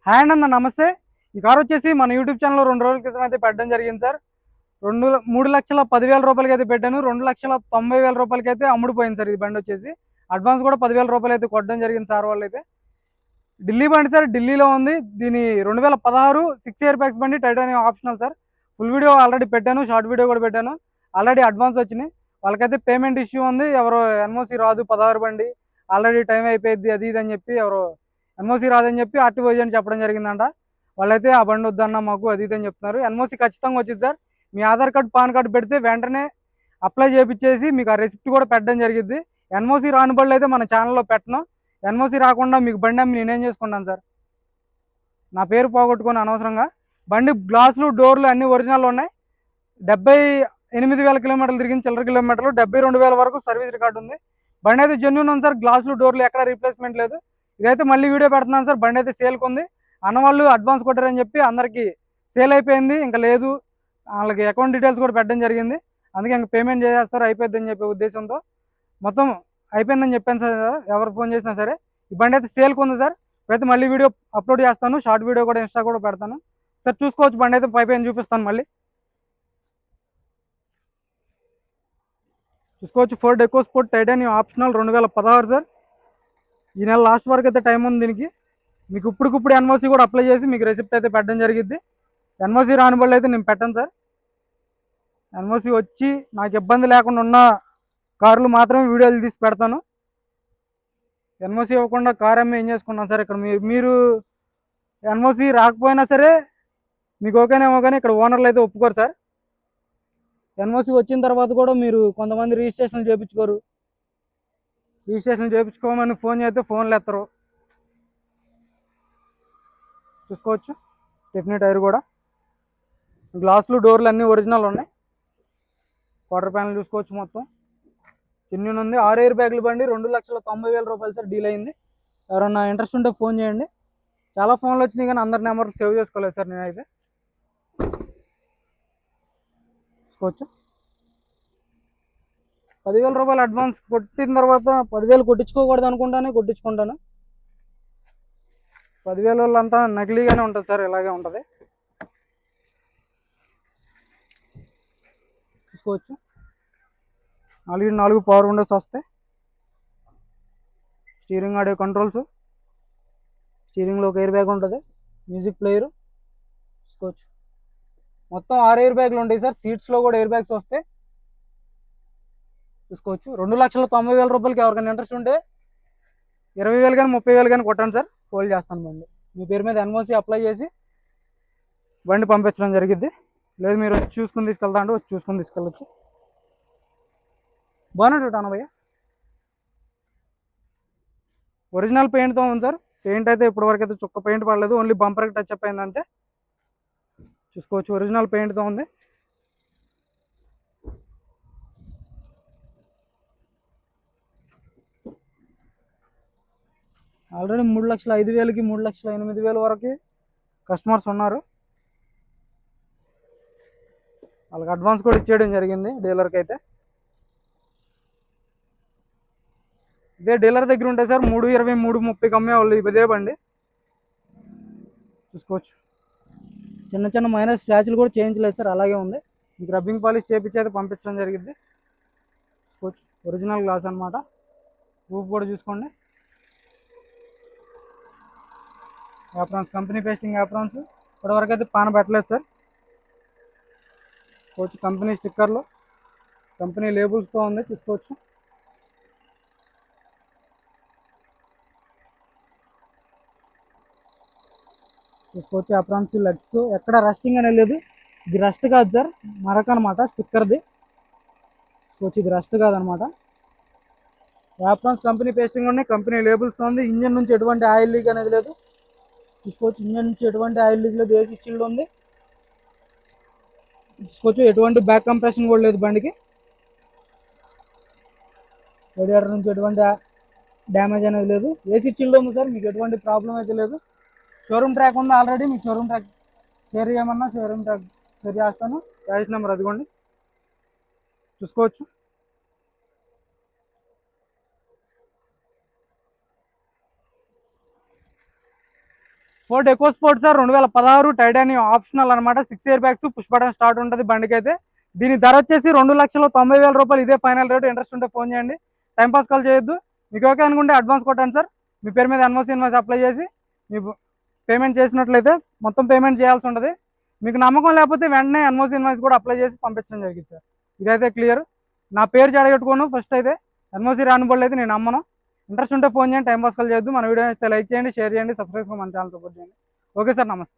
Hi అన్న నమస్తే. ఈ కార్ వచ్చేసి మన యూట్యూబ్ ఛానల్లో 2 రోజుల క్రితం అయితే పెట్టడం జరిగింది సార్. 3,10,000 రూపాయలకి అయితే పెట్టాను. 2,90,000 రూపాయలకి అయితే అమ్ముడుపోయింది సార్. ఈ బండి వచ్చేసి అడ్వాన్స్ కూడా 10,000 రూపాయలు అయితే కొట్టడం జరిగింది సార్. వాళ్ళు అయితే ఢిల్లీ బండి సార్, ఢిల్లీలో ఉంది. దీని 2016 6 ఇయర్ బ్యాగ్స్ బండి, titanium optional sir. Full video already పెట్టాను, షార్ట్ వీడియో కూడా పెట్టాను. ఆల్రెడీ అడ్వాన్స్ వచ్చినాయి. వాళ్ళకైతే పేమెంట్ ఇష్యూ ఉంది. ఎవరో ఎన్ఓసి రాదు, 16 బండి ఆల్రెడీ టైం అయిపోయింది అది ఇది అని చెప్పి ఎవరో ఎన్ఓసి రాదని చెప్పి ఆర్టీఓ ఏజెంట్ చెప్పడం జరిగిందంట. వాళ్ళైతే ఆ బండి వద్దన్న మాకు అది ఇది అని చెప్తున్నారు. ఎన్ఓసి ఖచ్చితంగా వచ్చింది సార్. మీ ఆధార్ కార్డు పాన్ కార్డు పెడితే వెంటనే అప్లై చేయించేసి మీకు ఆ రెసిప్ట్ కూడా పెట్టడం జరిగింది. ఎన్ఓసి రాని బళ్ళు అయితే మన ఛానల్లో పెట్టను. ఎన్ఓసి రాకుండా మీకు బండి అమ్మి నేనేం చేసుకుంటాను సార్? నా పేరు పోగొట్టుకొని అనవసరంగా. బండి గ్లాసులు డోర్లు అన్ని ఒరిజినల్ ఉన్నాయి. 78,000 కిలోమీటర్లు తిరిగింది, చిల్లర కిలోమీటర్లు. 72,000 వరకు సర్వీస్ రికార్డు ఉంది. బండి అయితే జెన్యూన్ ఉంది సార్. గ్లాసులు డోర్లు ఎక్కడ రీప్లేస్మెంట్ లేదు. ఇదైతే మళ్ళీ వీడియో పెడుతున్నాను సార్. బండి అయితే సేల్కి ఉంది. అన్నవాళ్ళు అడ్వాన్స్ కొట్టారని చెప్పి అందరికీ సేల్ అయిపోయింది, ఇంకా లేదు. వాళ్ళకి అకౌంట్ డీటెయిల్స్ కూడా పెట్టడం జరిగింది. అందుకే ఇంకా పేమెంట్ చేసేస్తారు, అయిపోద్దని చెప్పే ఉద్దేశంతో మొత్తం అయిపోయిందని చెప్పాను సార్. ఎవరు ఫోన్ చేసినా సరే ఈ బండి అయితే సేల్కి ఉంది సార్. ఇప్పుడైతే మళ్ళీ వీడియో అప్లోడ్ చేస్తాను, షార్ట్ వీడియో కూడా ఇన్స్టా కూడా పెడతాను సార్. చూసుకోవచ్చు, బండి అయితే పైన చూపిస్తాను. మళ్ళీ చూసుకోవచ్చు. Ford EcoSport titanium optional 2016 sir. ఈ నెల లాస్ట్ వరకు అయితే టైం ఉంది దీనికి. మీకు ఇప్పటికిప్పుడు ఎన్ఓసి కూడా అప్లై చేసి మీకు రెసిప్ట్ అయితే పెట్టడం జరిగింది. ఎన్ఓసి రాని వాళ్ళు అయితే నేను పెట్టను సార్. ఎన్ఓసి వచ్చి నాకు ఇబ్బంది లేకుండా ఉన్న కార్లు మాత్రమే వీడియోలు తీసి పెడతాను. ఎన్ఓసి ఇవ్వకుండా కార్ అమ్మి ఏం చేసుకున్నాను సార్? ఇక్కడ మీరు ఎన్ఓసి రాకపోయినా సరే మీకు ఓకేనేమో, కానీ ఇక్కడ ఓనర్లు అయితే ఒప్పుకోరు సార్. ఎన్ఓసి వచ్చిన తర్వాత కూడా మీరు కొంతమంది రిజిస్ట్రేషన్ చేయించుకోరు. రిజిస్ట్రేషన్ చేయించుకోమని ఫోన్ చేస్తే ఫోన్లు ఎత్తరు. చూసుకోవచ్చు. స్టెఫ్నీ టైర్ కూడా, గ్లాసులు డోర్లు అన్నీ ఒరిజినల్ ఉన్నాయి. క్వార్టర్ ప్యానల్ చూసుకోవచ్చు, మొత్తం జెన్యూన్ ఉంది. 6 ఎయిర్ బ్యాగులు బండి, 2,90,000 రూపాయలు సార్. డీల్ అయింది. ఎవరన్నా ఇంట్రెస్ట్ ఉంటే ఫోన్ చేయండి. చాలా ఫోన్లు వచ్చినాయి కానీ అందరి నెంబర్లు సేవ్ చేసుకోలేదు సార్ నేనైతే. చూసుకోవచ్చు. 10,000 రూపాయలు అడ్వాన్స్ కొట్టిన తర్వాత 10,000 కొట్టించుకోకూడదు అనుకుంటానే కొట్టించుకుంటాను. 10,000 వాళ్ళంతా నకిలీగానే ఉంటుంది సార్, ఇలాగే ఉంటుంది. చూసుకోవచ్చు. 4 పవర్ విండోస్ వస్తాయి. స్టీరింగ్ ఆడియో కంట్రోల్స్, స్టీరింగ్లో ఒక ఎయిర్ బ్యాగ్ ఉంటుంది, మ్యూజిక్ ప్లేయరు. చూసుకోవచ్చు. మొత్తం 6 ఎయిర్ బ్యాగులు ఉంటాయి సార్. సీట్స్లో కూడా ఎయిర్ బ్యాగ్స్ వస్తాయి. చూసుకోవచ్చు. 2,90,000 రూపాయలకి ఎవరికైనా ఇంట్రెస్ట్ ఉంటే 20,000 కానీ 30,000 కానీ కొట్టండి సార్, హోల్డ్ చేస్తాను బండి. మీ పేరు మీద ఎన్ఓసి అప్లై చేసి బండి పంపించడం జరిగింది. లేదు మీరు వచ్చి చూసుకుని తీసుకెళ్తా అంటే వచ్చి చూసుకుని తీసుకెళ్ళచ్చు. బాగున్నాడు భయ్య. ఒరిజినల్ పెయింట్తో ఉంది సార్. పెయింట్ అయితే ఇప్పటివరకు అయితే చుక్క పెయింట్ పడలేదు, ఓన్లీ బంపర్కి టచ్ అప్ అయింది అంతే. చూసుకోవచ్చు. ఒరిజినల్ పెయింట్తో ఉంది. ఆల్రెడీ 3,05,000కి 3,08,000 వరకు కస్టమర్స్ ఉన్నారు. వాళ్ళకి అడ్వాన్స్ కూడా ఇచ్చేయడం జరిగింది డీలర్కి అయితే. ఇదే డీలర్ దగ్గర ఉంటాయి సార్ 3,20, 3,30కి అమ్మేవాళ్ళు ఇదే బండి. చూసుకోవచ్చు. చిన్న చిన్న మైనర్ స్క్రాచ్లు కూడా చేయించలేదు సార్, అలాగే ఉంది. మీకు రబ్బింగ్ పాలిష్ చేపించి అయితే పంపించడం జరిగింది. చూసుకోవచ్చు. ఒరిజినల్ గ్లాస్ అనమాట. రూఫ్ కూడా చూసుకోండి. Aprons, company pasting aprons. ఇప్పటివరకు అయితే పాన పెట్టలేదు సార్. చూసుకోవచ్చు. కంపెనీ స్టిక్కర్లు, కంపెనీ లేబుల్స్తో ఉంది. చూసుకోవచ్చు. చూసుకోవచ్చు. యాప్రాన్స్ లెగ్స్ ఎక్కడ రస్టింగ్ అనేది లేదు. ఇది రస్ట్ కాదు సార్, మరక అనమాట స్టిక్కర్ది. చూసుకోవచ్చు. ఇది రస్ట్ కాదనమాట. యాప్రాన్స్ కంపెనీ పేస్టింగ్ ఉన్నాయి, కంపెనీ లేబుల్స్తో ఉంది. ఇంజన్ నుంచి ఎటువంటి ఆయిల్ లీక్ అనేది లేదు. చూసుకోవచ్చు. ఇంజన్ నుంచి ఎటువంటి ఆయిల్ లీక్ లేదు. ఏసీ చిల్డ్ ఉంది. చూసుకోవచ్చు. ఎటువంటి బ్యాక్ కంప్రెషన్ కూడా లేదు బండికి. రేడియేటర్ నుంచి ఎటువంటి డ్యామేజ్ అనేది లేదు. ఏసీ చిల్డ్ ఉంది సార్, మీకు ఎటువంటి ప్రాబ్లం అయితే లేదు. షోరూమ్ ట్రాక్ ఉంది ఆల్రెడీ. మీకు షోరూమ్ ట్రాక్ షేర్ చేయమన్నా షోరూమ్ ట్రాక్ షేర్ చేస్తాను. క్యాష్ నెంబర్ అదిగోండి, చూసుకోవచ్చు. Ford EcoSport sir 2016 titanium optional అనమాట. 6 airbags, push button start ఉంటుంది బండికి అయితే. దీని ధర వచ్చేసి 2,90,000 రూపాయలు. ఇదే ఫైనల్ రేటు. ఇంట్రెస్ట్ ఉంటే ఫోన్ చేయండి, టైంపాస్ కాల్ చేయొద్దు. మీకు ఓకే అనుకుంటే అడ్వాన్స్ కొట్టండి సార్. మీ పేరు మీద ఇన్వాయిస్ అప్లై చేసి మీకు పేమెంట్ చేసినట్లయితే మొత్తం పేమెంట్ చేయాల్సి ఉంటుంది. మీకు నమ్మకం లేకపోతే వెంటనే ఇన్వాయిస్ కూడా అప్లై చేసి పంపించడం జరిగింది సార్. ఇదైతే క్లియర్. నా పేరు చెడగొట్టుకోను ఫస్ట్ అయితే. ఎన్ఓసి రానిబోళ్ళు అయితే నేను నమ్మను. ఇంట్రెస్ట్ ఉంటే ఫోన్ చేయండి, టైం పాస్ కాల్ చేయొద్దు. మన వీడియో అయితే లైక్ చేయండి, షేర్ చేయండి, సబ్స్క్రైబ్ మన ఛానల్ సపోర్ట్ చేయండి. ఓకే సార్, నమస్తే.